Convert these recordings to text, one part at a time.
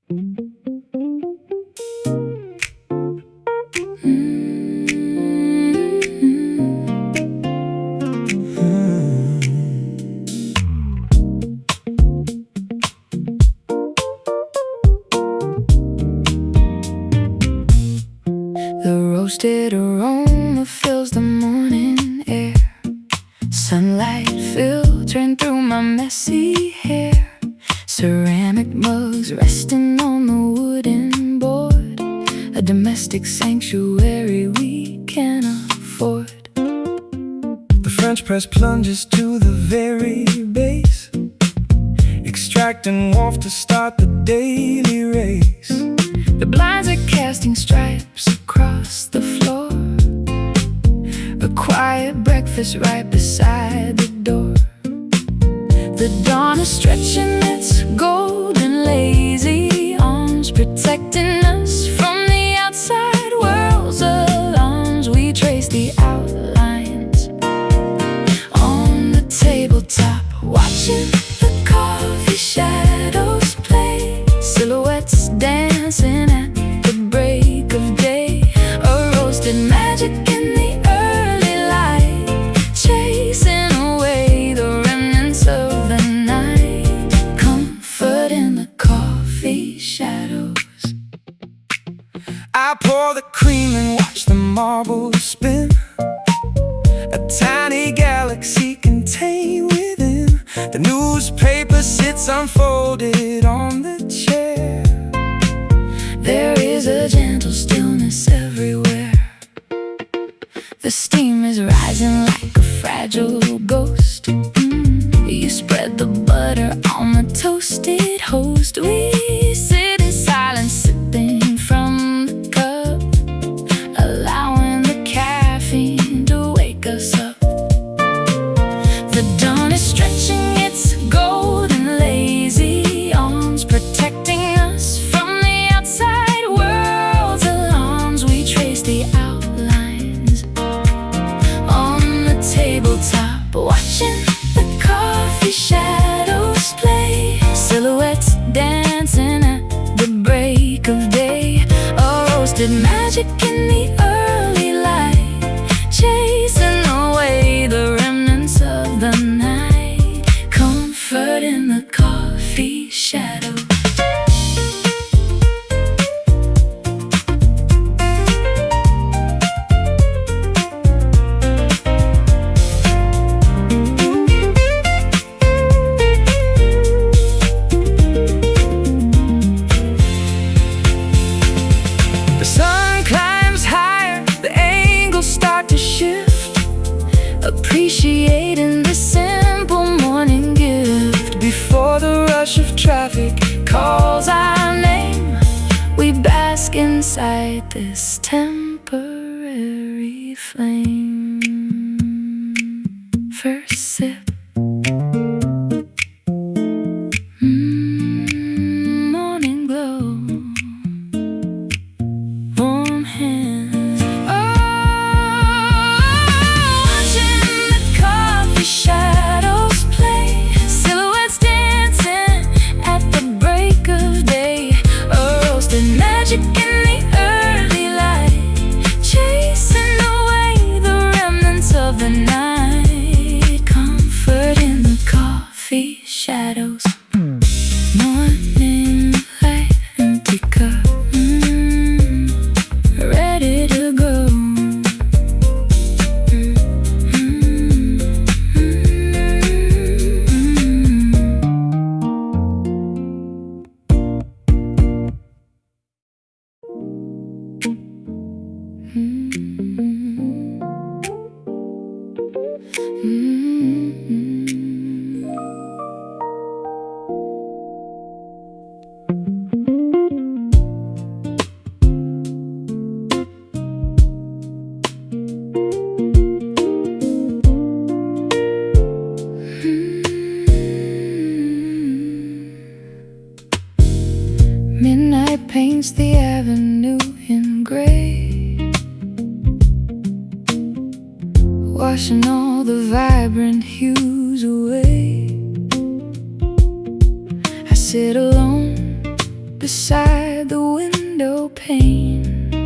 The roasted aroma fills the morning air, sunlight filtering through my messy hair. Ceramic mugs resting on the wooden board, a domestic sanctuary we can afford. The French press plunges to the very base, extracting warmth to start the daily race. The blinds are casting stripes across the floor, a quiet breakfast right beside the door. The dawn is stretching its golden lazy arms, protecting us from the outside world's alarms. We trace the outlines on the tabletop, watching the coffee shadows play, silhouettes dancing at the break of day. A roasted magic in the early light, chasing away the remnants of the night. Comfort in the coffee shadows. I pour the cream and watch the marbles spin, a tiny galaxy contained within. The newspaper sits unfolded on the chair. There is a gentle stillness everywhere. The steam is rising like a fragile ghost. You spread the butter on the toasted host. We sit in silence, sipping from the cup, allowing the caffeine to wake us up. The dawn is stretching its golden lazy arms, protecting us from the outside world's alarms. We trace the outlines on the tabletop, watching the coffee shadows play, silhouettes dancing at the break of day. A roasted magic in the early light, chasing away the remnants of the night. Comfort in the coffee shadows. The sun climbs higher, the angles start to shift, appreciating the simple morning gift. Before the rush of traffic calls our name, we bask inside this temporary flame. First sip, morning glow, warm hands. Watching the coffee shadows play, silhouettes dancing at the break of day. A roasted magic in the early light, chasing away the remnants of the night. Comfort in the coffee shadows. Morning light, empty cup, ready to go. Midnight paints the avenue in gray, washing all the vibrant hues away. I sit alone beside the window pane,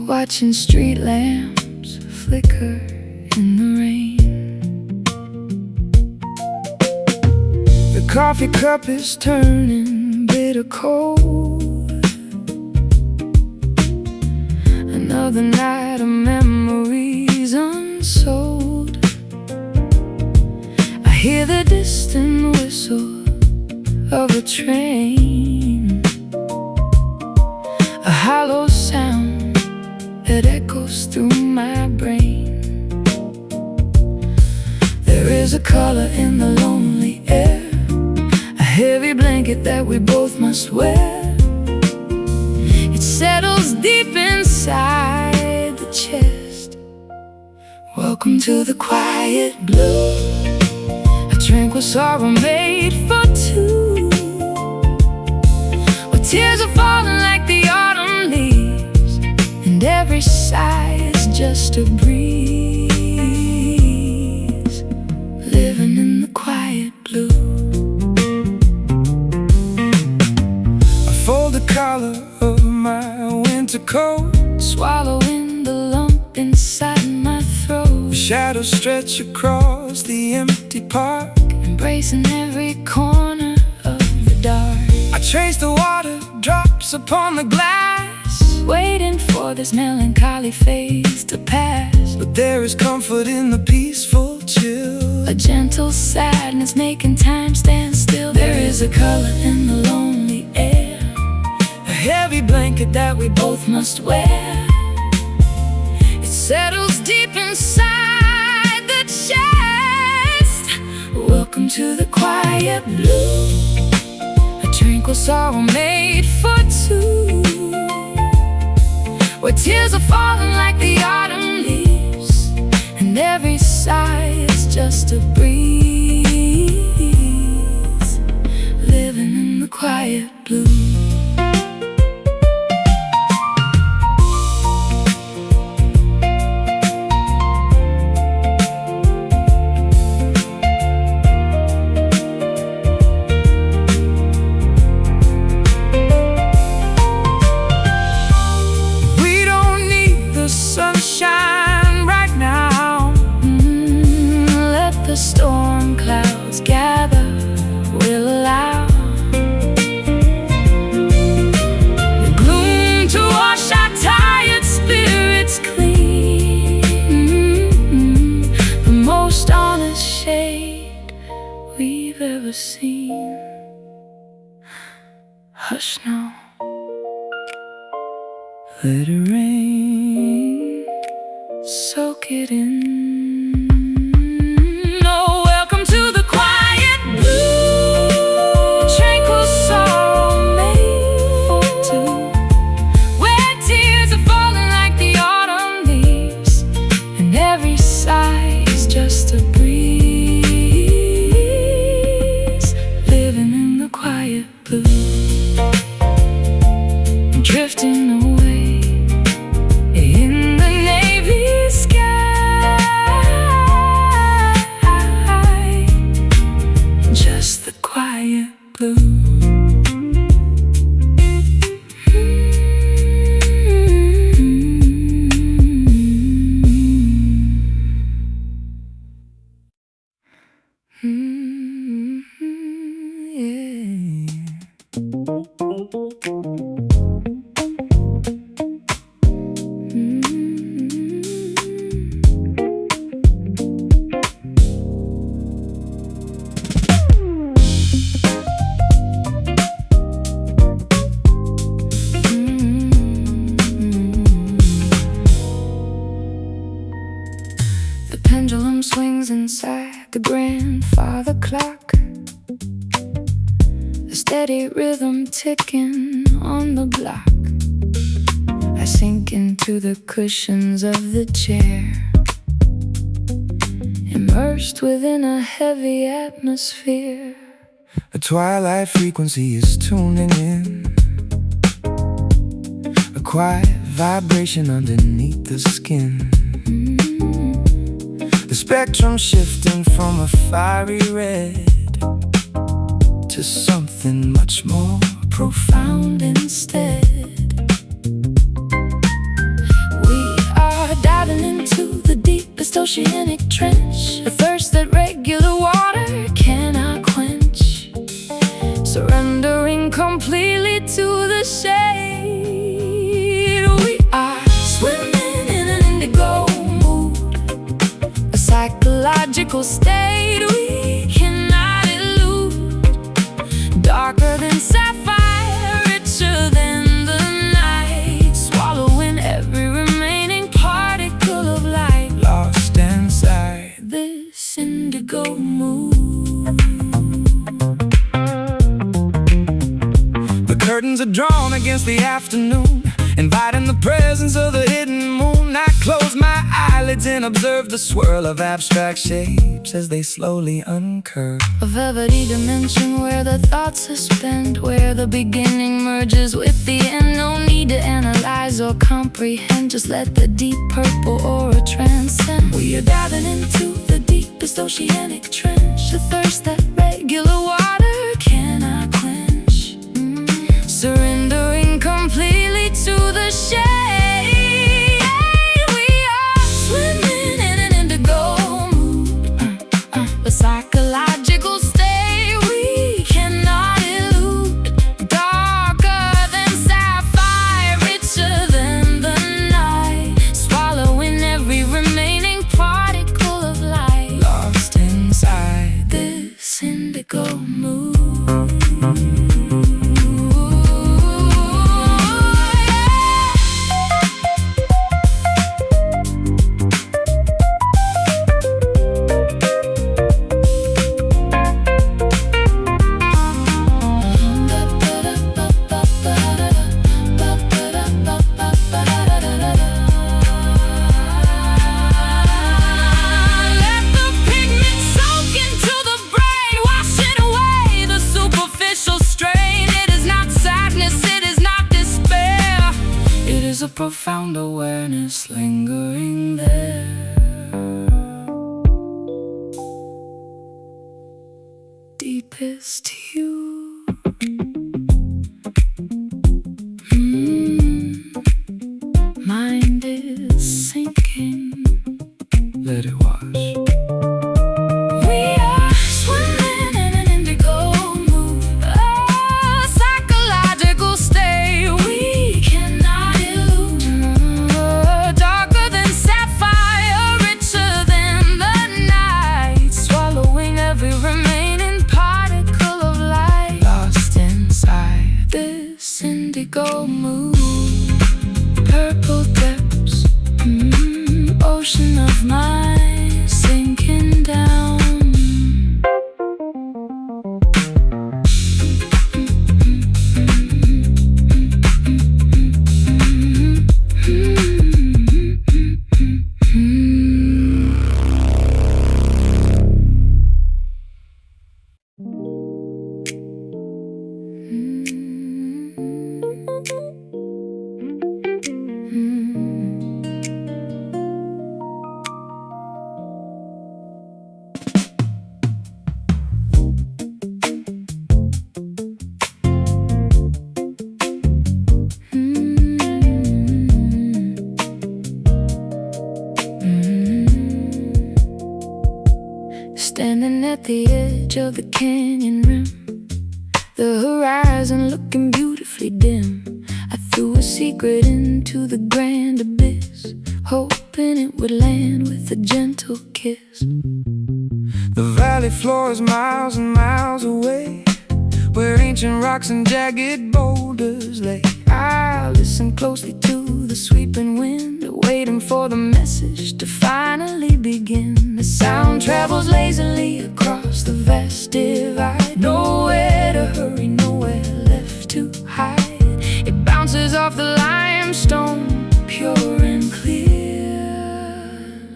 watching street lamps flicker in the rain. The coffee cup is turning bitter cold. Another night of memories unsold. I hear the distant whistle of a train, a hollow sound that echoes through my brain. There is a color in the lonely air, a heavy blanket that we both must wear. It settles deep inside the chest. Welcome to the quiet blue, a tranquil sorrow made for two. Tears are falling like the autumn leaves, and every sigh is just a breeze. Living in the quiet blue. I fold the collar of my winter coat, swallowing the lump inside my throat. Shadows stretch across the empty park, embracing every corner of the dark. I trace the water drops upon the glass, waiting for this melancholy phase to pass. But there is comfort in the peaceful chill, a gentle sadness making time stand still. There is a color in the lonely air, a heavy blanket that we both must wear. It settles deep inside the chest. Welcome to the quiet blue, tranquil sorrow made for two, where tears are falling like the autumn leaves, and every sigh is just a breeze. Living in the quiet blue. Storm clouds gather, will allow the gloom to wash our tired spirits clean. The most honest shade we've ever seen. Hush now, let it rain, soak it in. Drifting away in the navy sky, just the quiet blue. Pendulum swings inside the grandfather clock, a steady rhythm ticking on the block. I sink into the cushions of the chair, immersed within a heavy atmosphere. A twilight frequency is tuning in, a quiet vibration underneath the skin. The spectrum shifting from a fiery red to to something much more profound instead. We are diving into the deepest oceanic trench, a thirst that regular water cannot quench, surrendering completely to the shade. We are swimming in an indigo mood, a psychological state we cannot elude, darker than sapphire, richer than the night, swallowing every remaining particle of light, lost inside this indigo mood. The curtains are drawn against the afternoon, inviting the presence of the hidden moon. I close my eyelids and observe the swirl of abstract shapes as they slowly uncurve. A velvety dimension where the thoughts are spent, where the beginning merges with the end. No need to analyze or comprehend, just let the deep purple aura transcend. We are diving into the deepest oceanic trench, a thirst that regular water cannot quench, surrendering completely to the shade. We are swimming in an indigo mood, a psychological state we cannot elude, darker than sapphire, richer than the night, swallowing every remaining particle of light, lost inside this indigo mood. A profound awareness lingering there, deepest hue. Mind is sinking, let it wash. Indigo mood, purple depths, ocean of mine sinking down. Standing at the edge of the canyon rim, the horizon looking beautifully dim. I threw a secret into the grand abyss, hoping it would land with a gentle kiss. The valley floor is miles and miles away, where ancient rocks and jagged boulders lay. I listen closely to the sweeping wind, waiting for the message to finally begin. The sound travels lazily across the vast divide, nowhere to hurry, nowhere left to hide. It bounces off the limestone, pure and clear,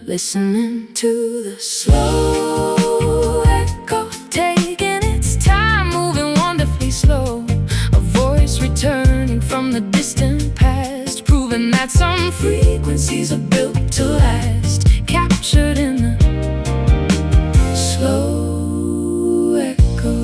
listening to the slow echo, taking its time, moving wonderfully slow. A voice returning from the distant past, proving that some frequencies are built to last, captured in the slow echo.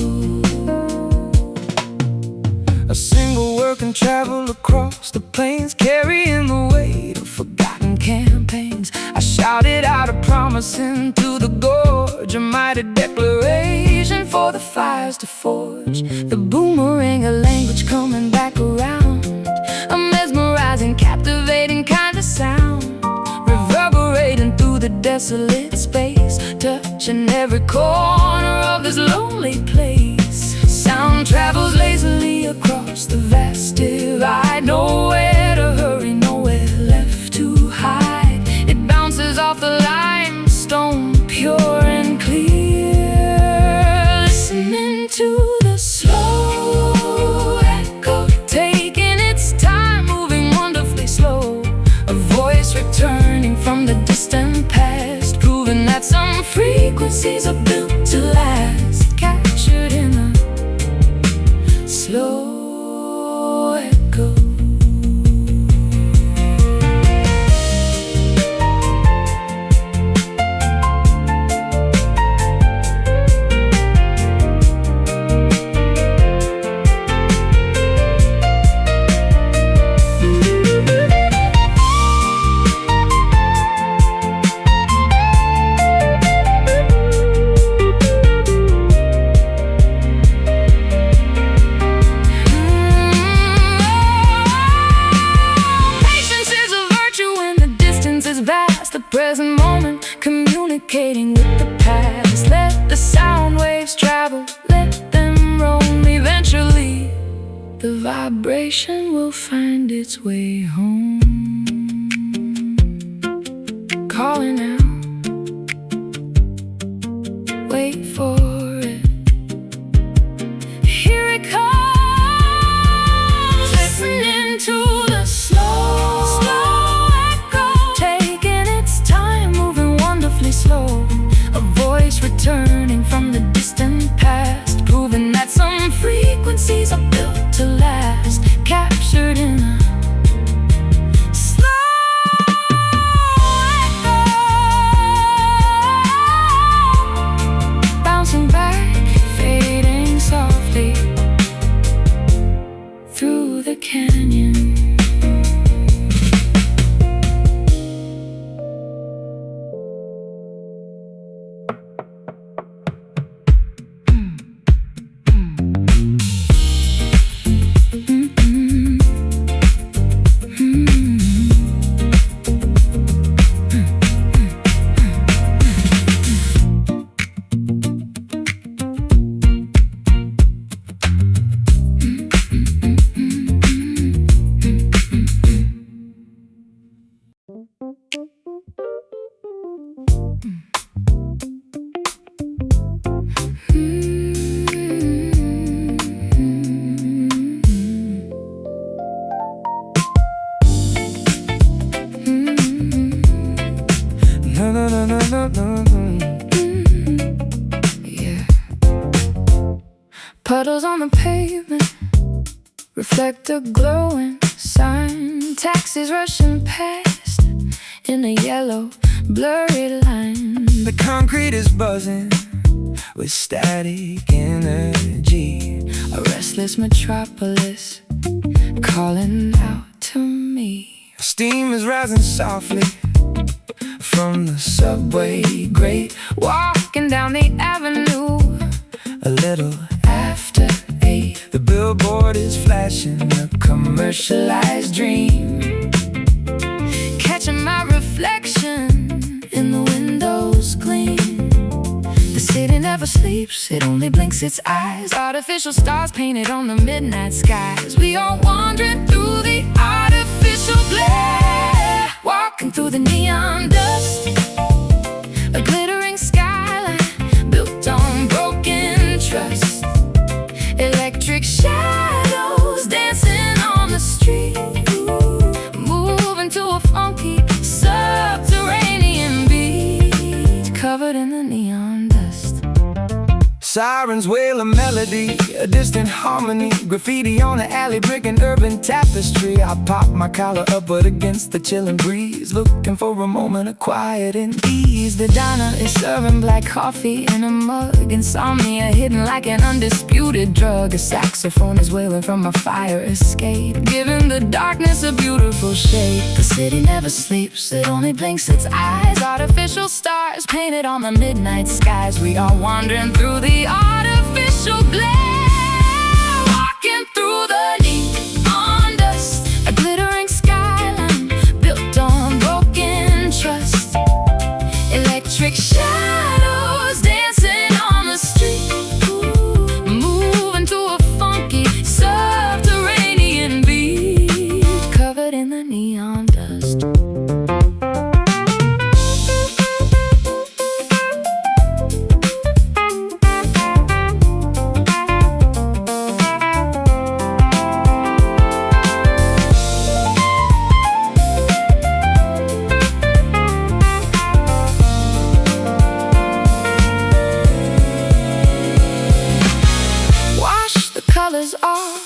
A single word can travel across the plains, carrying the weight of forgotten campaigns. I shouted out a promise into the gorge, a mighty declaration for the fires to forge. The boomerang, a language coming back around, a mesmerizing, captivating kind of sound, reverberating through the desolate space, touching every corner of this lonely place. Sound travels lazily across the vast divide, nowhere to hurry, nowhere left to hide. It bounces off the limestone, pure and clear, listening to the slow echo, taking its time, moving wonderfully slow. A voice returning from the distant past, proving that some frequencies are built to last, captured in a slow echo. The present moment, communicating with the past. Let the sound waves travel, let them roam. Eventually, the vibration will find its way home. Calling out, wait for it. Here it comes, listening to the slow slow, a voice returning from the distant past, proving that some frequencies are built to last, captured in a slow echo, bouncing back, fading softly through the canyon. Yeah. Puddles on the pavement reflect a glowing sign. Taxis rushing past in a yellow, blurry line. The concrete is buzzing with static energy, a restless metropolis calling out to me. Steam is rising softly from the subway grate, walking down the avenue a little after 8. The billboard is flashing a commercialized dream, catching my reflection in the window's gleam. The city never sleeps, it only blinks its eyes. Artificial stars painted on the midnight skies. We are wandering through the artificial glare, walking through the neon dust, a glittering skyline built on broken trust. Electric shadows dancing on the street, moving to a funky subterranean beat, covered in the neon dust. Sirens wail a melody, a distant harmony. Graffiti on the alley, brick and urban tapestry. I pop my collar up but against the chilling breeze, looking for a moment of quiet and ease. The diner is serving black coffee in a mug. Insomnia hidden like an undisputed drug. A saxophone is wailing from a fire escape, giving the darkness a beautiful shape. The city never sleeps, it only blinks its eyes. Artificial stars painted on the midnight skies. We are wandering through the artificial glare, walking through the neon dust. A glittering skyline built on broken trust. Electric shadows dancing on the street, moving to a funky subterranean beat, covered in the neon dust. Colors off,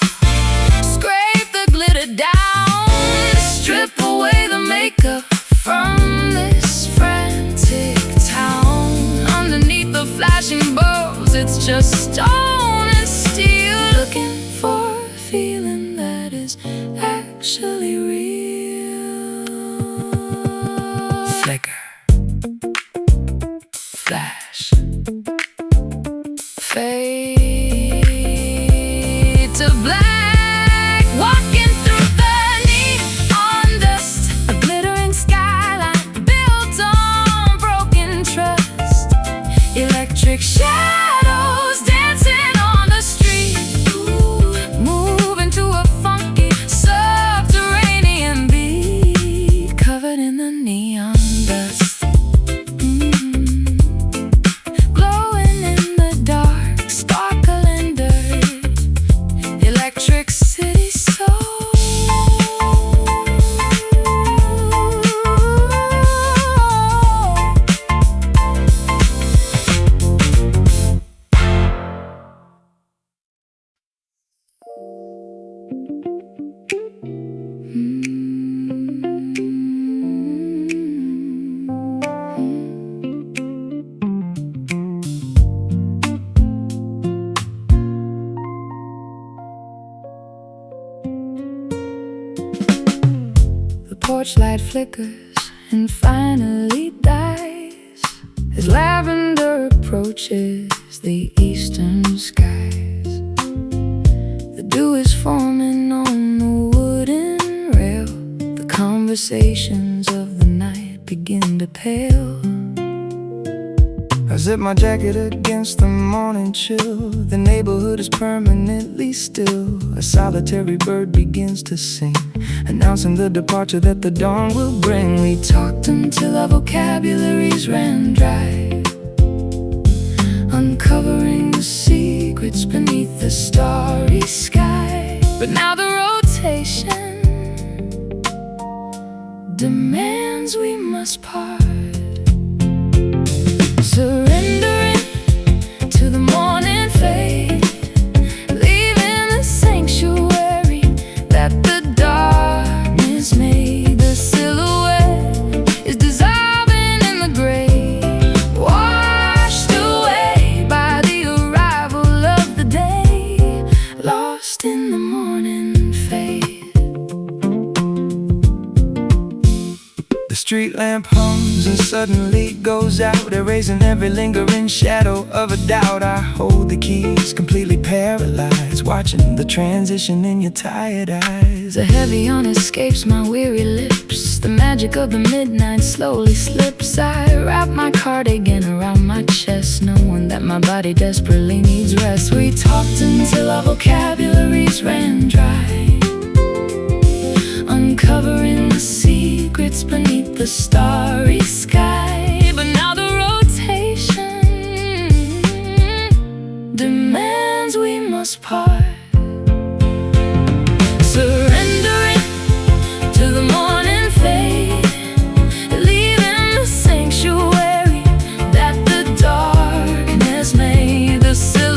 scrape the glitter down, strip away the makeup from this frantic town. Underneath the flashing bulbs, it's just stone and steel, looking for a feeling that is actually real. Flicker, flash, fade to black, walking through the neon dust. A glittering skyline built on broken trust. Electric shadows dancing on the street, moving to a funky subterranean beat, covered in the neon dust. Glowing in the dark, sparkling dirt. Electric city soul. The porch light flickers and finally dies as lavender approaches the eastern skies. The dew is forming on the wooden rail. The conversations of the night begin to pale. I zip my jacket against the morning chill. The neighborhood is permanently still. A solitary bird begins to sing, announcing the departure that the dawn will bring. We talked until our vocabularies ran dry, uncovering the secrets beneath the starry sky. But now the rotation demands we must part, surrendering to the morning fade, leaving the sanctuary that the darkness made. The silhouette is dissolving in the gray, washed away by the arrival of the day, lost in the morning fade. The street lamp hums and suddenly goes out, erasing every lingering shadow of a doubt. I hold the keys, completely paralyzed, watching the transition in your tired eyes. The heavy on escapes my weary lips. The magic of the midnight slowly slips. I wrap my cardigan around my chest, knowing that my body desperately needs rest. We talked until our vocabularies ran dry, uncovering the secrets beneath the starry sky. But now the rotation demands we must part, surrendering to the morning fade, leaving the sanctuary that the darkness made. The silhouette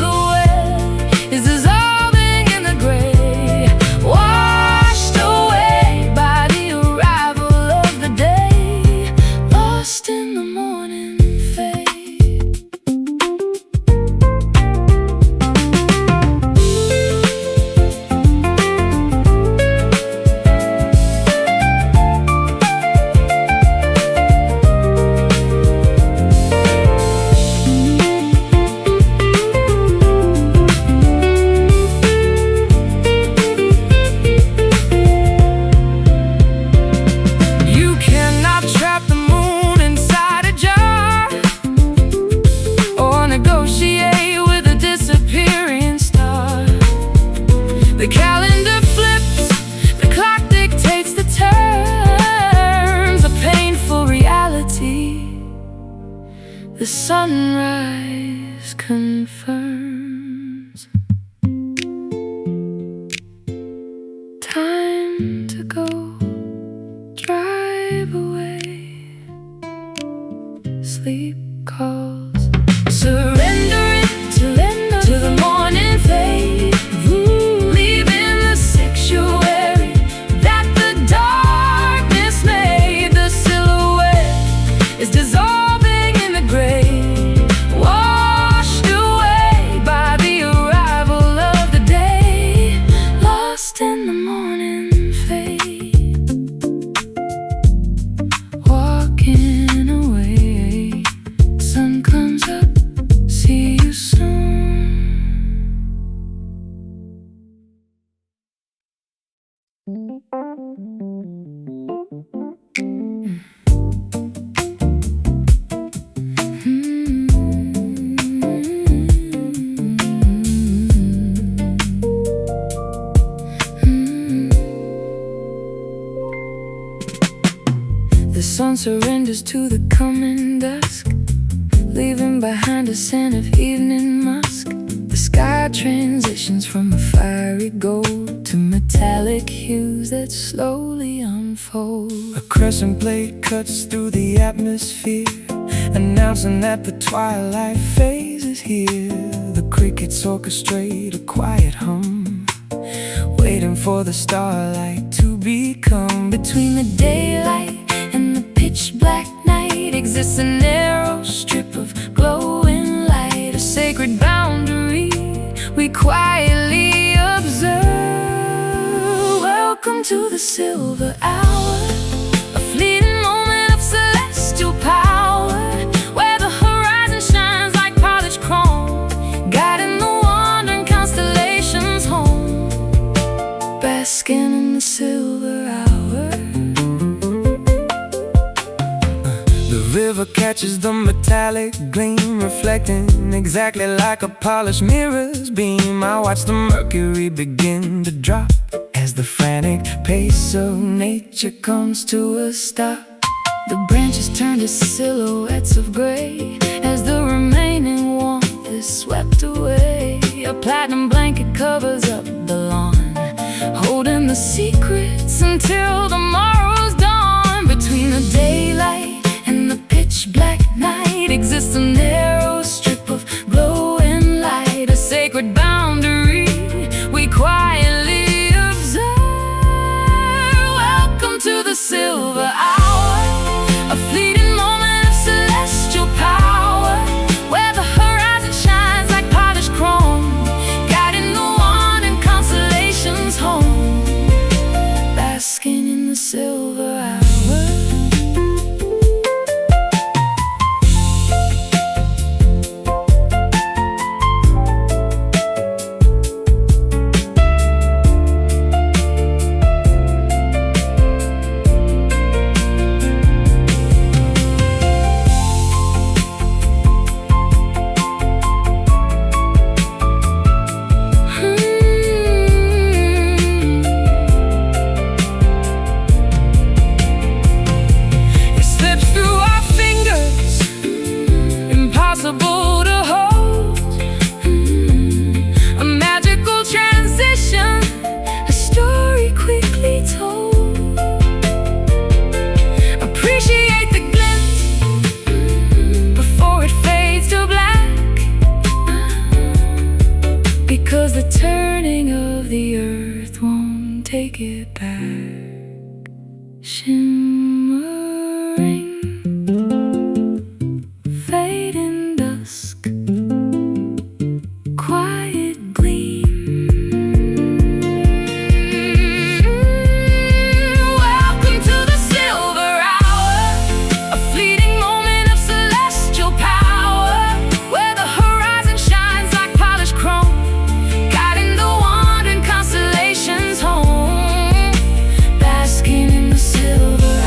ferns. Time to go, drive away. Sleep calls, surrendering to the morning fade. Leaving the sanctuary that the darkness made. The silhouette is dissolving in the grave, washed away by the arrival of the day. Lost in the morning fade, walking away. Sun comes up, see you soon. The sun surrenders to the coming dusk, leaving behind a scent of evening musk. The sky transitions from a fiery gold to metallic hues that slowly unfold. A crescent blade cuts through the atmosphere, announcing that the twilight phase is here. The crickets orchestrate a quiet hum, waiting for the starlight to become. Between the daylight and the pitch black night exists a narrow strip of glowing light, a sacred boundary we quietly observe. Welcome to the silver hour, a fleeting moment of celestial power, where the horizon shines like polished chrome, guiding the wandering constellations home. Basking in the silver hour. The river catches the metallic gleam, reflecting exactly like a polished mirror's beam. I watch the mercury begin to drop as the frantic pace of nature comes to a stop. The branches turn to silhouettes of gray as the remaining warmth is swept away. A platinum blanket covers up the lawn, holding the secrets until tomorrow's dawn. Between the daylight and the pitch black night exists a narrow strip of glowing light, a sacred boundary we quietly observe. Welcome to the silver hour, a fleeting moment of celestial power, where the horizon shines like polished chrome, guiding the wandering constellations home. Basking in the silver hour. Impossible to hold, a magical transition, a story quickly told. Appreciate the glint before it fades to black, because the turning of the earth won't take it back. Shimmering, fading dusk, quiet gleam. Welcome to the silver hour, a fleeting moment of celestial power, where the horizon shines like polished chrome, guiding the wandering constellations home. Basking in the silver hour.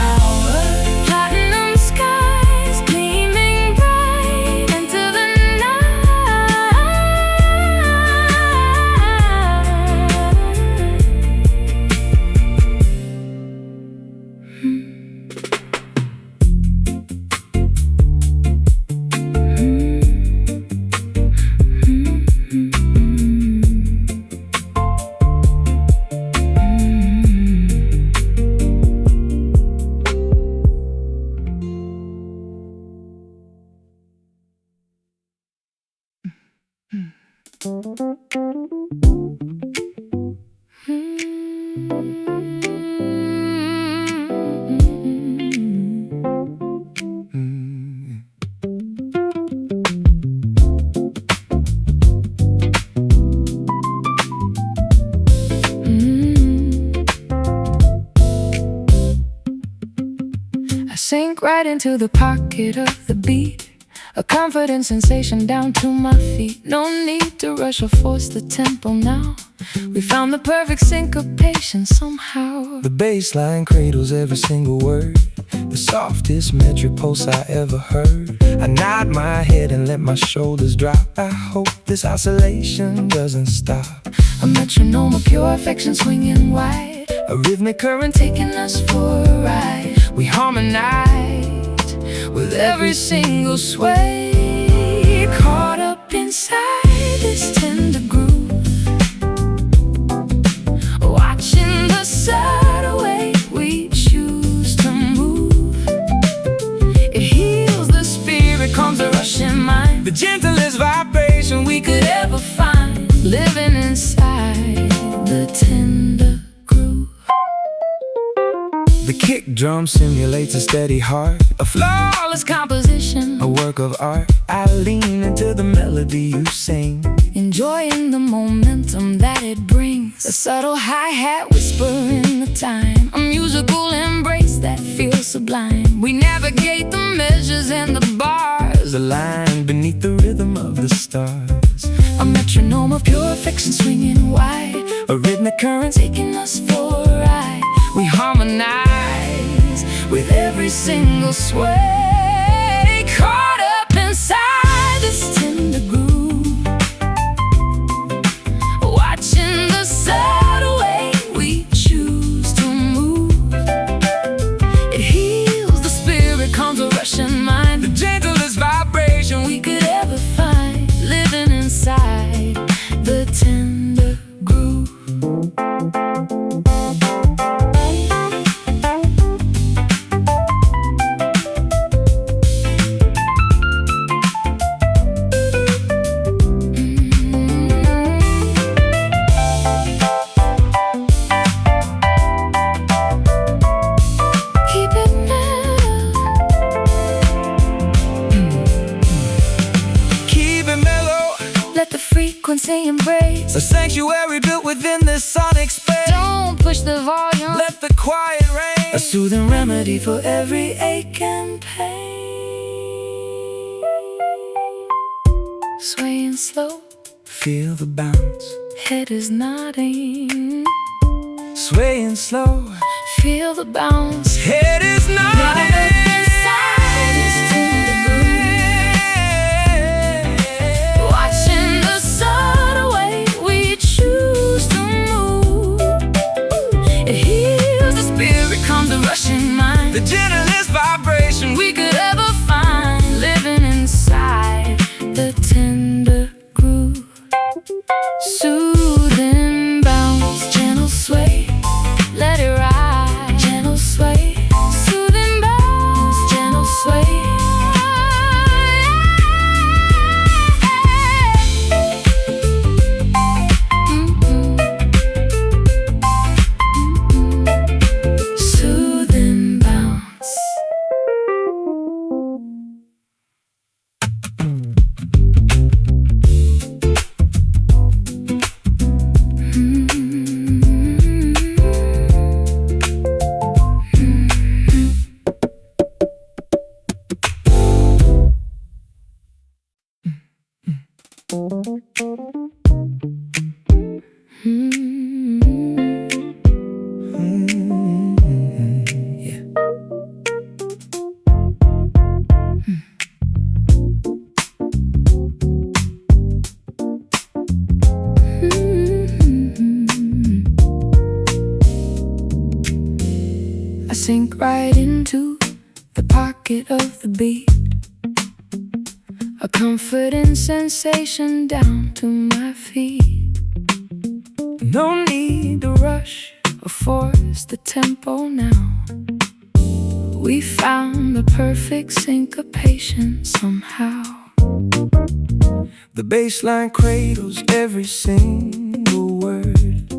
Sink right into the pocket of the beat, a confident sensation down to my feet. No need to rush or force the tempo now. We found the perfect syncopation somehow. The bass line cradles every single word, the softest metric pulse I ever heard. I nod my head and let my shoulders drop. I hope this oscillation doesn't stop. A metronome of pure affection swinging wide, A rhythmic current taking us for a ride. we harmonize With every single sway, caught up inside this tender groove, watching the subtle way we choose to move. It heals the spirit, calms the rushing mind, the gentlest vibration we could ever find, living inside the tender groove. The kick drum simulates a steady heart, a Flawless composition, a work of art. I lean into the melody you sing, enjoying the momentum that it brings. A subtle hi-hat whispering the time, a musical embrace that feels sublime. We navigate the measures and the bars, a line beneath the rhythm of the stars. a metronome of pure affection swinging wide, A rhythmic current taking us for a ride. We harmonize with every single sway, caught up inside this tender groove, watching the subtle way we choose to move. It heals the spirit, calms the rushing mind, the gentlest vibration we could ever find, living inside the tender groove. Keep it mellow, keep it mellow, let the frequency embrace. a sanctuary built within this sonic space. Don't push the volume, Let the quiet reign, a soothing remedy for every ache and pain. Swaying slow, feel the bounce. head is nodding. Swaying slow, Feel the bounce, head is nodding. inside this tender groove, watching the subtle way we choose to move. It heals the spirit, calms the rushing mind, The gentlest vibration we could ever find, living inside the tender groove. Soothing bounce, gentle sway, let it ride. Gentle sway, soothing bounce, gentle sway. Soothing bounce. Yeah. I sink right into the pocket of the beat, a comforting sensation down to my feet. No need To rush or force the tempo now. We found the perfect syncopation somehow. the bass line cradles every single word,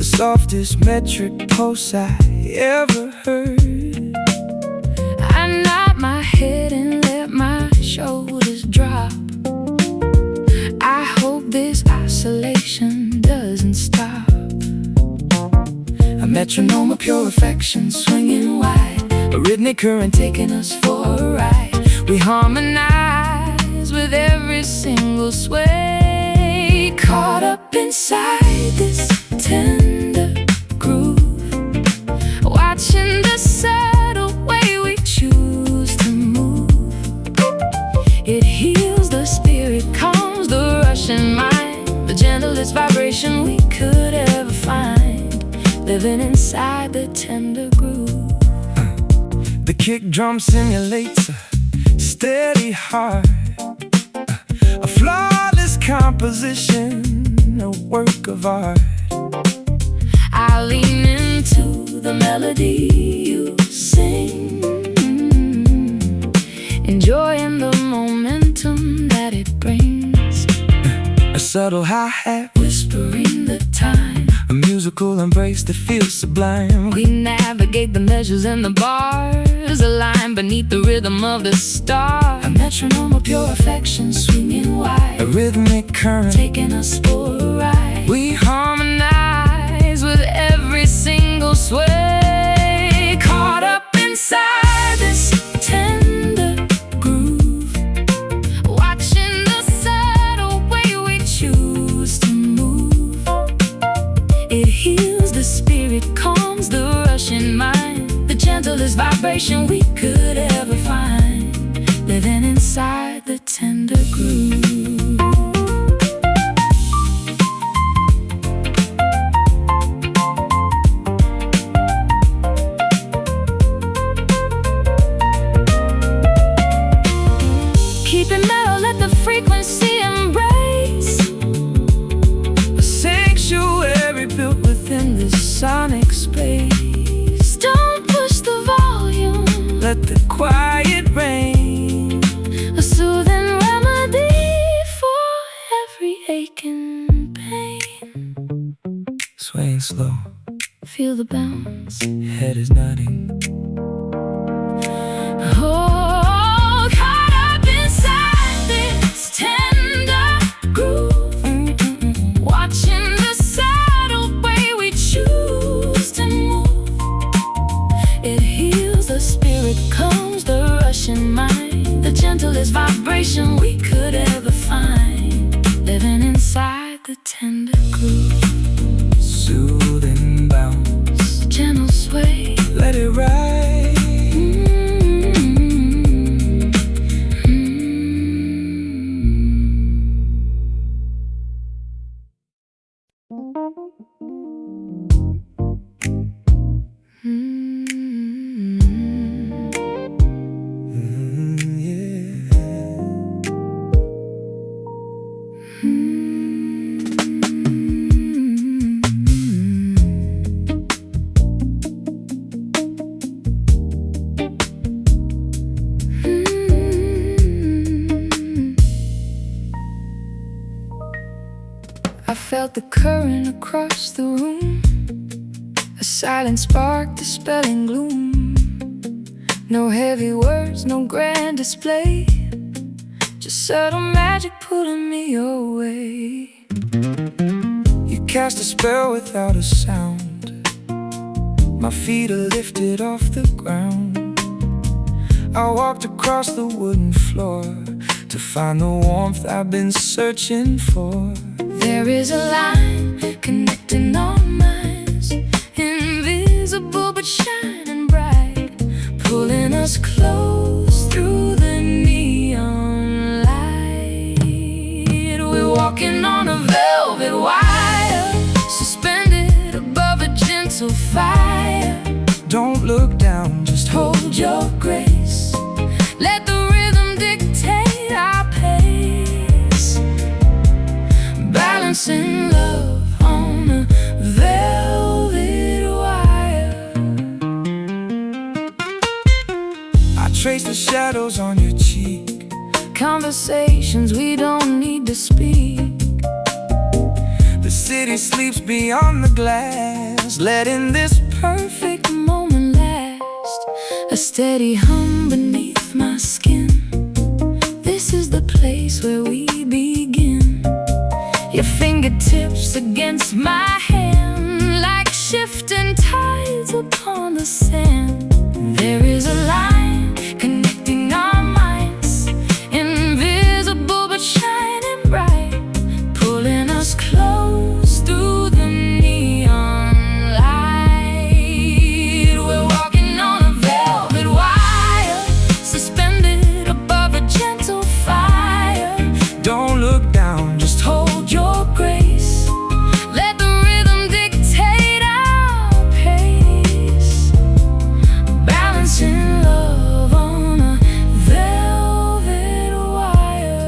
the softest metric pulse I ever heard. I nod my head and let my shoulders drop. I hope this isolation doesn't stop. A metronome of pure affection swinging wide, a rhythmic current taking us for a ride. We harmonize with every single sway, Caught up inside this tender groove, watching the subtle way we choose to move. it heals the spirit, calms the rushing mind, The gentlest vibration we could ever find, living inside the tender groove. The kick drum simulates a steady heart, a flawless composition, a work of art. I lean into the melody you sing, enjoying the momentum that it brings. A subtle hi-hat, Whispering the time, a musical embrace that feels sublime. we navigate the measures and the bars, align beneath the rhythm of the stars. a metronome of pure affection swinging wide, A rhythmic current, taking us for a ride. We harmonize with every single sway, Caught up inside this tender groove, watching the subtle way we choose to move. it heals the spirit, calms the rushing mind, The gentlest vibration we could ever find, living inside the tender groove. keep it mellow, let the frequency embrace. a sanctuary built within this sonic space. Don't push the volume, Let the quiet reign. a soothing remedy for every ache and pain. Swaying slow, Feel the bounce. head is nodding. Oh, caught up inside this tender groove, watching the subtle way we choose to move. It heals the spirit, calms the rushing mind, The gentlest vibration we could ever find, living inside the tender groove. Soothing bounce, Gentle sway, let it ride. I felt the current across the room, a silent spark dispelling gloom. No heavy words, no grand display, just subtle magic pulling me your way. You cast a spell without a sound, my feet are lifted off the ground. I walked across the wooden floor to find the warmth I've been searching for. There is a line connecting our minds, invisible but shining bright, pulling us close through the neon light. We're walking on a velvet wire, suspended above a gentle fire. Don't look down, just Hold your grace, let the rhythm dictate our pace, balancing love on a velvet wire. I trace the shadows on your cheek, Conversations we don't need to speak, the city sleeps beyond the glass, letting this perfect moment last. A steady hum beneath my skin. This is the place where we begin. Your fingertips against my hand, like shifting tides upon the sand. There is a line connecting our minds, invisible but shining bright, pulling us close through the neon light. We're walking on a velvet wire, suspended above a gentle fire. Don't look down, just Hold your grace, let the rhythm dictate our pace, balancing love on a velvet wire.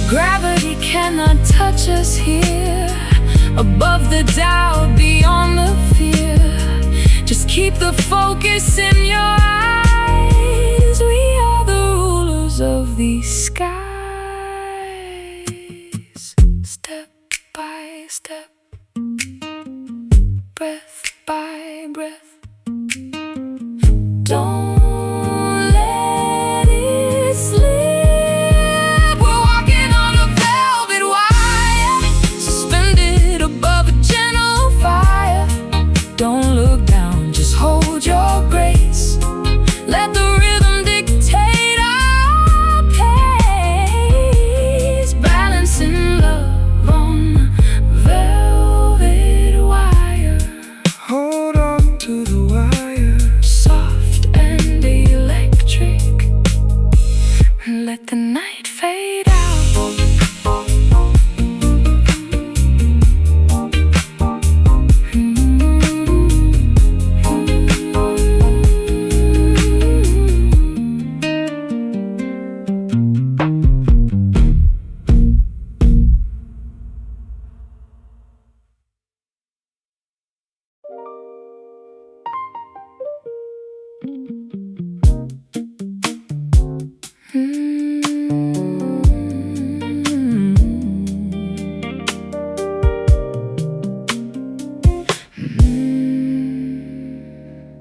Gravity cannot touch us here, above the doubt, beyond the fear. Just keep the focus in your eyes. We are the rulers of these skies. Step by step, breath by breath. Don't let it slip. We're walking on a velvet wire, suspended above a gentle fire. Don't look down, just hold your grace. Let the rhythm dictate our pace, balancing love on a velvet wire. hold on to the wire. Soft and electric, let the night fade out.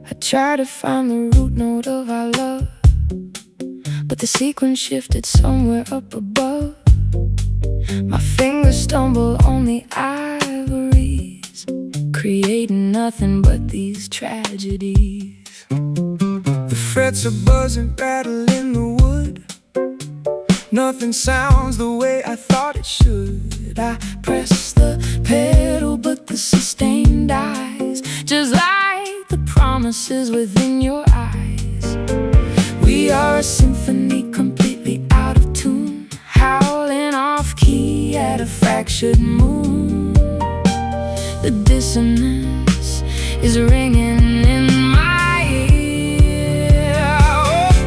I try to find the root note of our love, but the sequence shifted somewhere up above. My fingers stumble on the ivories, creating nothing but these tragedies. The frets are buzzing, rattling the wood. Nothing sounds the way I thought it should. I press the pedal, but the sustain dies, just like the promises within your eyes. We are a symphony completely out of tune, howling off key at a fractured moon. The dissonance is ringing in my ear.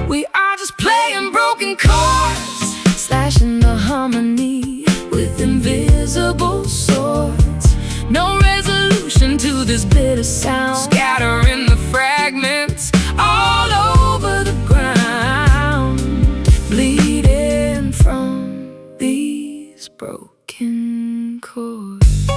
We are just playing broken chords, slashing the harmony with invisible swords. No resolution to this bitter sound, scattering the fragments all over the ground, bleeding from these broken chords.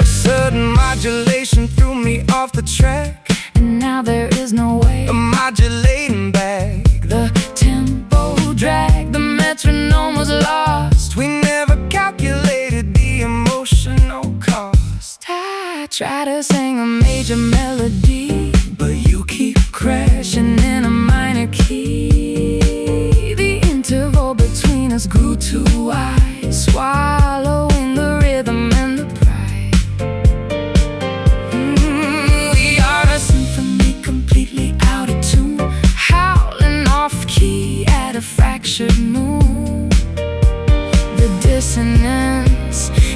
Sudden modulation threw me off the track, and now there is no way a modulating back. the tempo dragged, the metronome was lost. We never calculated the emotional cost. I try to sing a major melody, but you keep crashing in a minor key. The interval between us grew too wide, swallowing the rhythm and the pride. We are a symphony completely out of tune, howling off key at a fractured moon.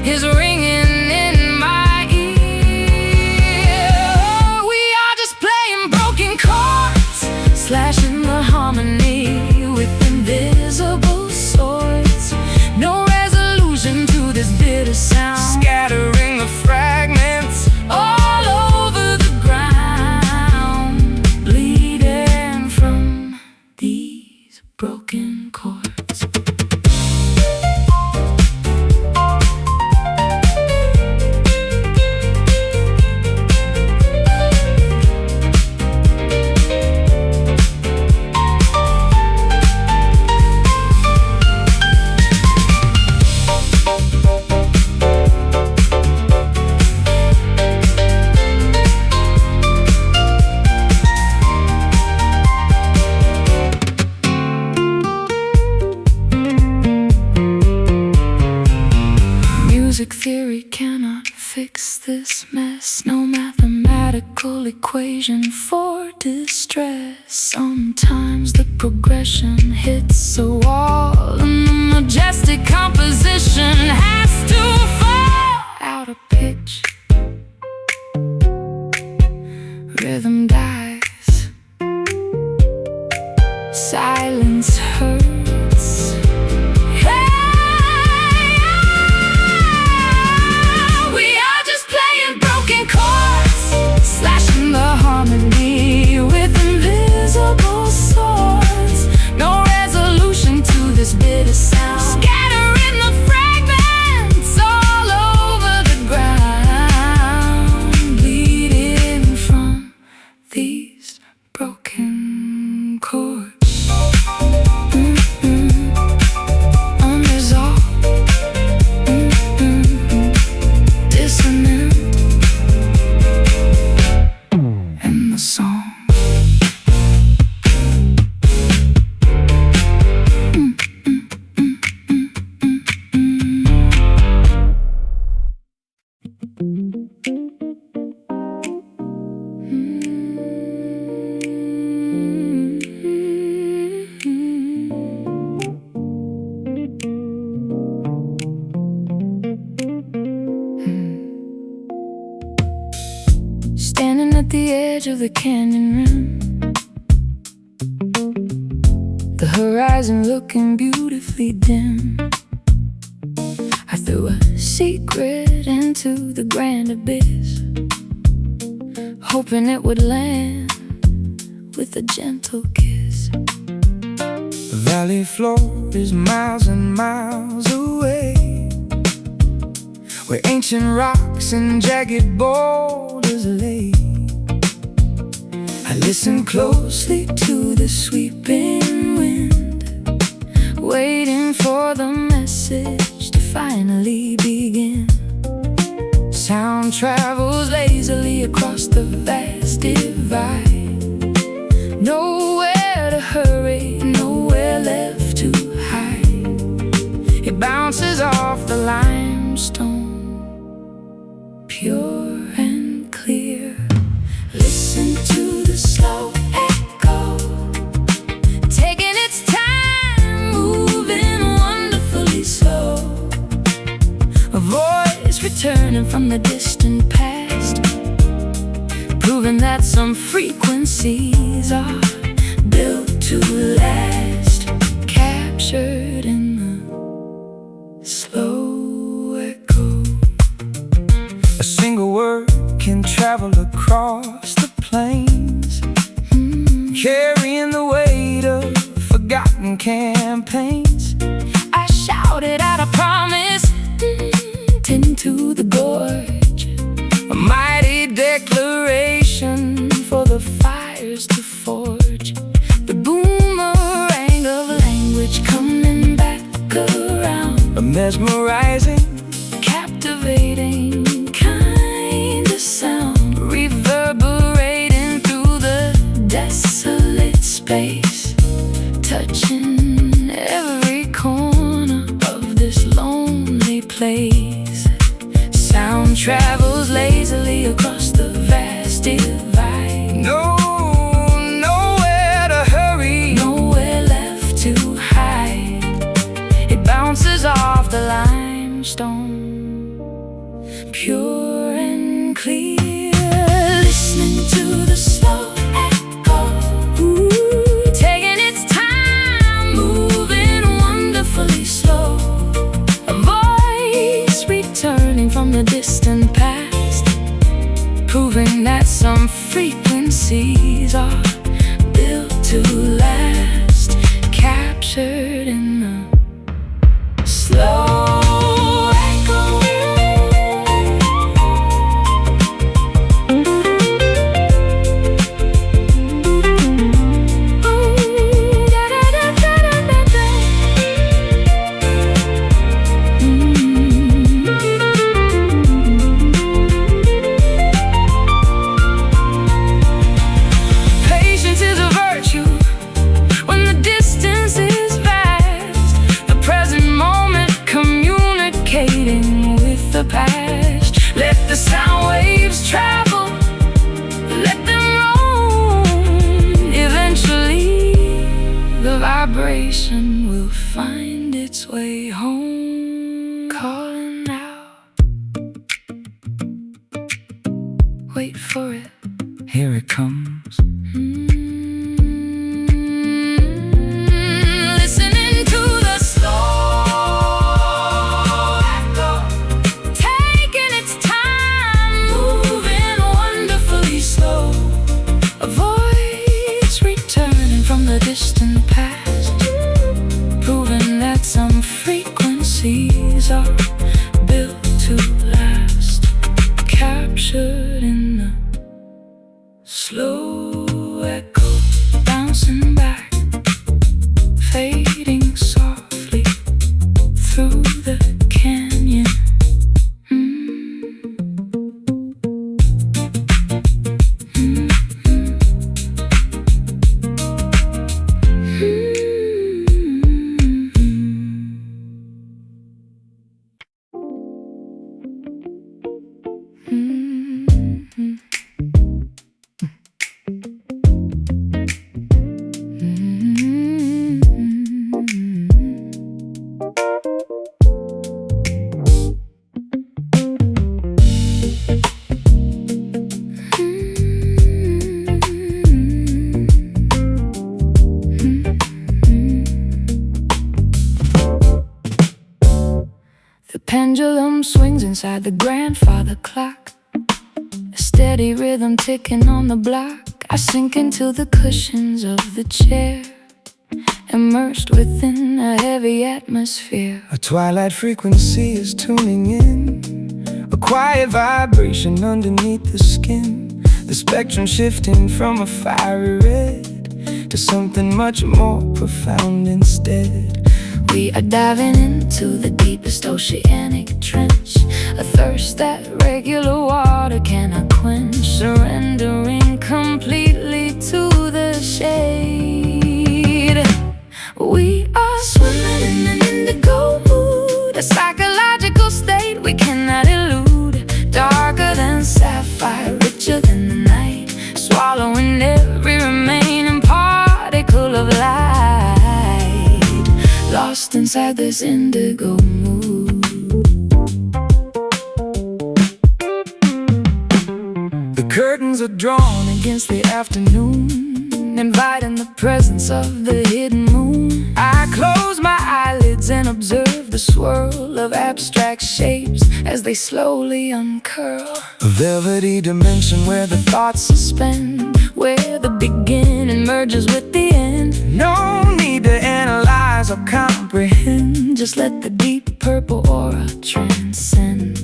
is ringing in my ear. We are just playing broken chords, slashing the harmony with invisible swords. No resolution to this bitter sound, Scattering the fragments all over the ground, bleeding from these broken chords. Music theory cannot fix this mess. No mathematical equation for distress. Sometimes the progression hits a wall, and the majestic composition has to fall out of pitch. Rhythm dies, silence hurts. Slashing the harmony with invisible swords. No resolution to this bitter sound, scattering the fragments all over the ground, bleeding from these broken chords. Unresolved, dissonant song. Standing at the edge of the canyon rim, the horizon looking beautifully dim. I threw a secret into the grand abyss, hoping it would land with a gentle kiss. The valley floor is miles and miles away, where ancient rocks and jagged boulders lay. I listen closely to the sweeping wind, waiting for the message to finally begin. Sound travels lazily across the vast divide. Nowhere to hurry, nowhere left to hide. It bounces off the limestone, pure and clear. Listen to the slow echo, taking its time, moving wonderfully slow. A voice returning from the distant past, proving that some frequencies are built to last. Captured in the slow echo. A single word can travel across the plains, carrying the weight of forgotten campaigns. I shouted out a promise into the gorge, a mighty declaration for the fires to forge. The boomerang of language coming back around, A mesmerizing, captivating kind of sound, reverberating through the desolate space, touching every corner of this lonely place. Sound travels lazily across the vast divide. nowhere to hurry, Nowhere left to hide. It bounces off the limestone, pure and clear. Listening to the slow echo, taking its time, moving wonderfully slow. A voice returning from the distant past, proving that some frequencies are built to last, captured in the slow echo. Patience is a virtue when the distance is vast, the present moment communicating with the past. Let the sound waves travel, let them roam. Eventually the vibration will find its way home. Calling out, wait for it, Here it comes. listening to the slow echo, taking its time, moving wonderfully slow. A voice returning from the distant past, proving that some frequencies are built to last, captured in the slow echo, bouncing back, fading softly through the canyon. The pendulum swings inside the grandfather clock, a steady rhythm ticking on the block. I sink into the cushions of the chair, immersed within a heavy atmosphere. A twilight frequency is tuning in, a quiet vibration underneath the skin. The spectrum shifting from a fiery red to something much more profound instead. We are diving into the deepest oceanic trench, a thirst that regular water cannot quench, surrendering completely to the shade. We are swimming in an indigo mood, a psychological state we cannot elude. Darker than sapphire, richer than the night, swallowing every remaining particle of light. Lost inside this indigo mood. The curtains are drawn against the afternoon, inviting the presence of the hidden moon. I close my eyelids and observe the swirl of abstract shapes as they slowly uncurl. A velvety dimension where the thoughts Suspend, where the beginning merges with the end. no need to analyze or comprehend. Just let the deep purple aura transcend.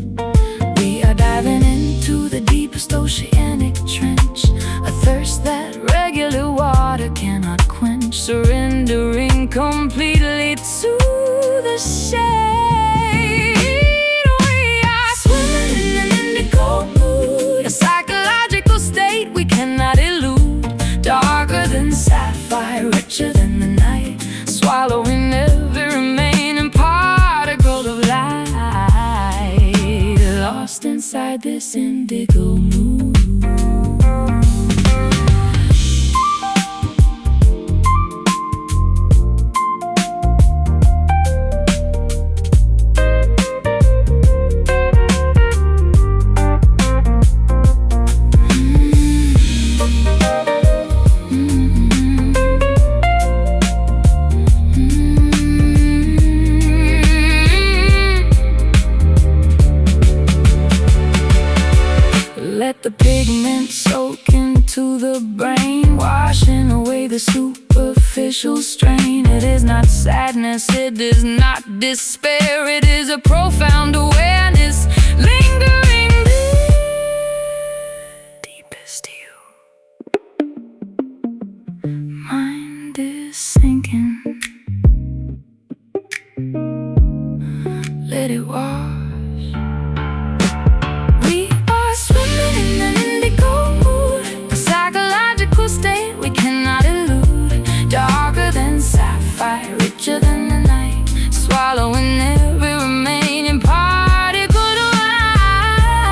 We are diving into the deepest oceanic trench, a thirst that regular water cannot quench, surrendering completely to the shade. We are swimming in an indigo mood, a psychological state we cannot elude. Darker than sapphire, richer than the night, swallowing every remaining particle of light. Lost inside this indigo mood. artificial strain. It is not sadness, it is not despair. It is a profound awareness lingering deepest you. Mind is sinking, let it wash. We are swimming in an indigo mood, a psychological state we cannot elude. Darker than sapphire, richer than the night, swallowing every remaining particle of light.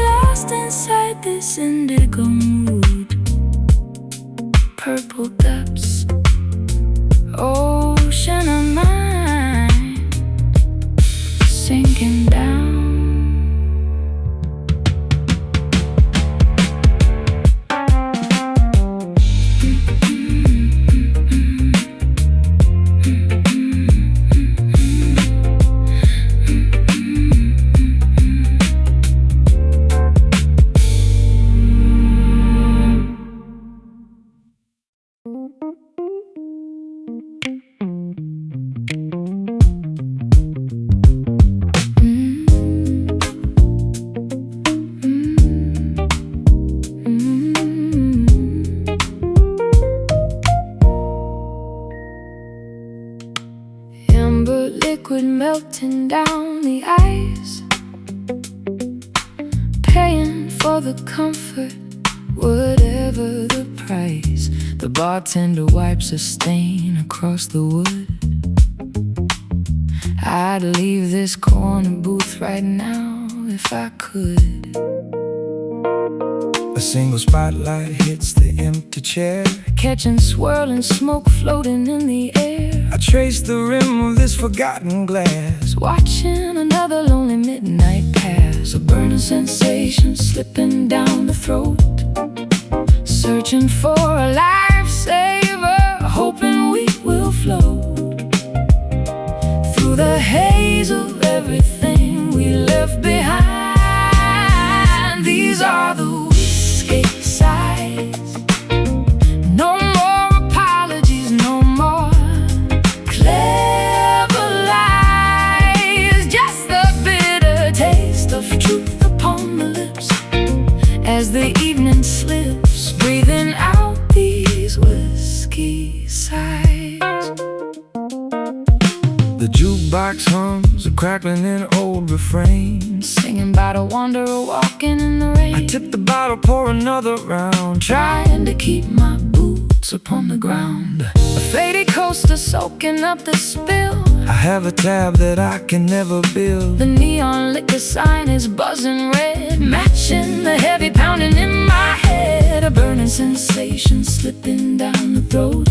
Lost inside this indigo mood, purple depths, ocean of mine, sinking down. Amber liquid melting down the ice, paying for the comfort, whatever the price. The bartender wipes a stain across the wood. I'd leave this corner booth right now if I could. A single spotlight hits the empty chair, Catching swirling smoke floating in the air. I trace the rim of this forgotten glass, Watching another lonely midnight pass. A burning sensation slipping down the throat. Searching for a lifesaver, hoping we will float through the haze of everything we left behind. These are the whiskey sighs. No more apologies, no more clever lies. Just the bitter taste of truth upon the lips as the evening slips, breathing out these whiskey sighs. the jukebox hums a crackling in old refrain, Singing about a wanderer walking in the rain. I tip the bottle, pour another round, Trying to keep my boots upon the ground. A faded coaster soaking up the spill. I have a tab that I can never build. The neon liquor sign is buzzing red, matching the heavy pounding in my head. A burning sensation slipping down the throat.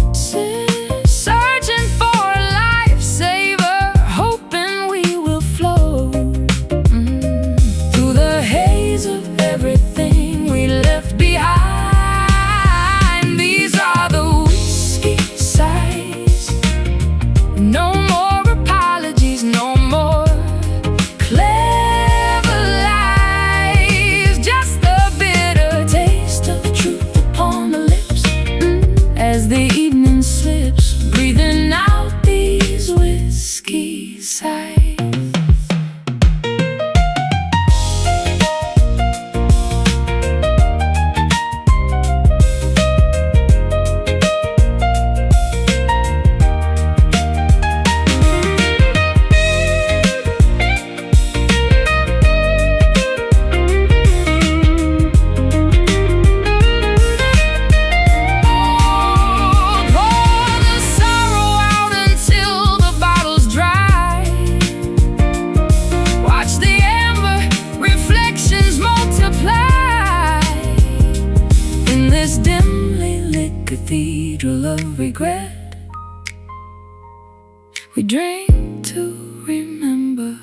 Searching for a lifesaver, hoping we will float through the haze of everything we left behind. These are the whiskey sighs. No more apologies, no more clever lies. Just the bitter taste of truth upon the lips as the evening slips, breathing out these whiskey sighs. Cathedral of regret, we drink to remember,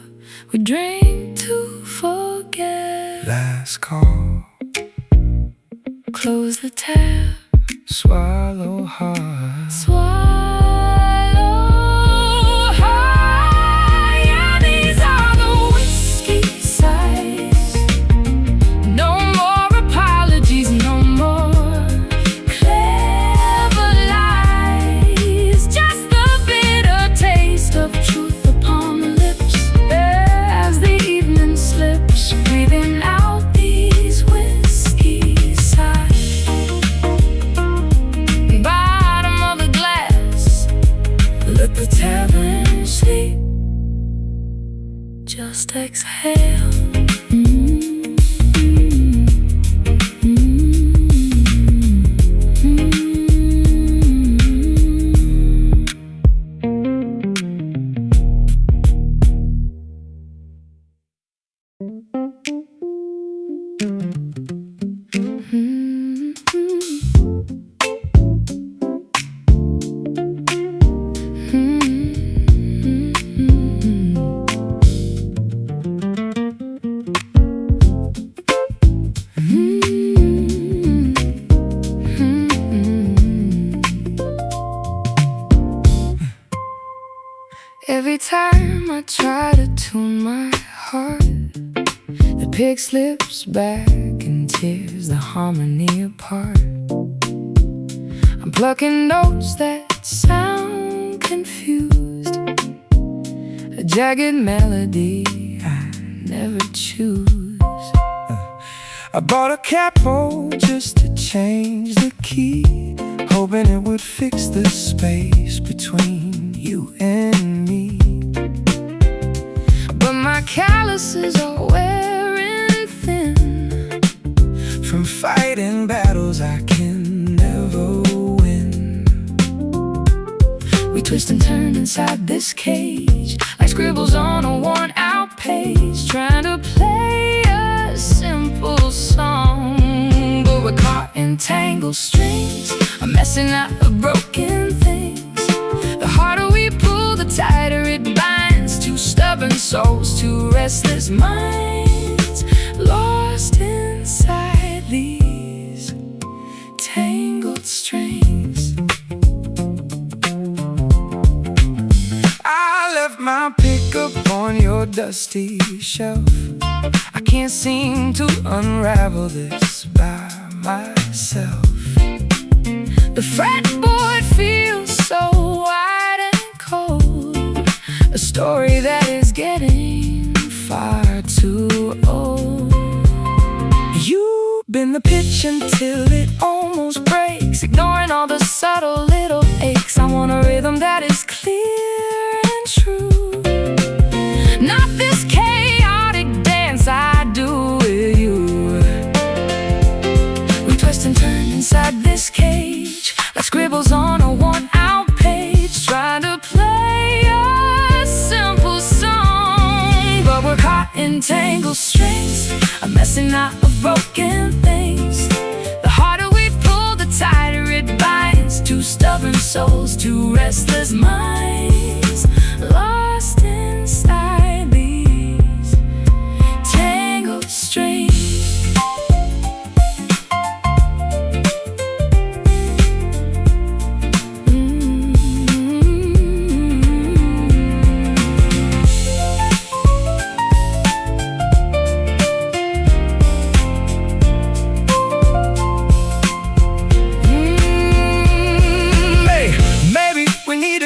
we drink to forget. Last call, close the tab, swallow hard. swallow high. Yeah, these are the whiskey sighs. No more apologies, no more clever lies. exhale. Every time I try to tune my heart, the pig slips back and tears the harmony apart. I'm plucking notes that sound confused, a jagged melody I never choose. I bought a capo just to change the key, hoping it would fix the space between you and me. But my calluses are wearing thin from fighting battles I can never win. We twist and turn inside this cage, like scribbles on a worn-out page, trying to play a simple song. But we're caught in tangled strings, I'm messing up the broken things. The harder we pull, the tighter it binds. Two stubborn souls, two restless minds, lost inside these tangled strings. I left my pickup on your dusty shelf. I can't seem to unravel this by myself. The fretboard feels so wide and cold, a story that is getting far too old. You've been the pitch until it almost breaks, Ignoring all the subtle little aches. I want a rhythm that is clear and true, not this chaotic dance I do with you. We twist and turn inside this cage, like scribbles on a worn-out page, trying to play a simple song. But we're caught in tangled strings, a messing up of broken things. The harder we pull, the tighter it binds. Two stubborn souls, two restless minds, lost inside these tangled strings.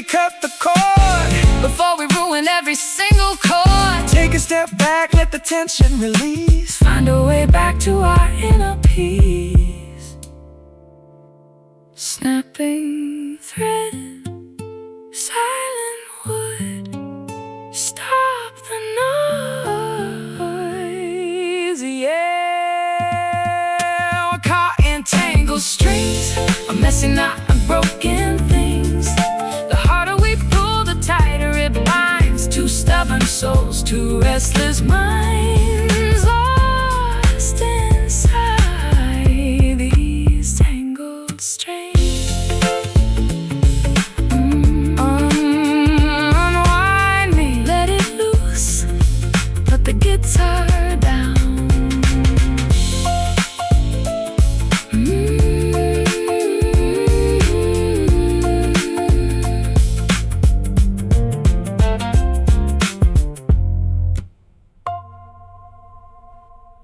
Cut the cord Before we ruin every single chord, take a step back, let the tension release, find a way back to our inner peace. Snapping thread, silent wood, stop the noise. yeah. We're caught in tangled strings, I'm messing up broken things. The harder we pull, the tighter it binds. Two stubborn souls, two restless minds, lost inside these tangled strings. Unwind me, let it loose, let the guitar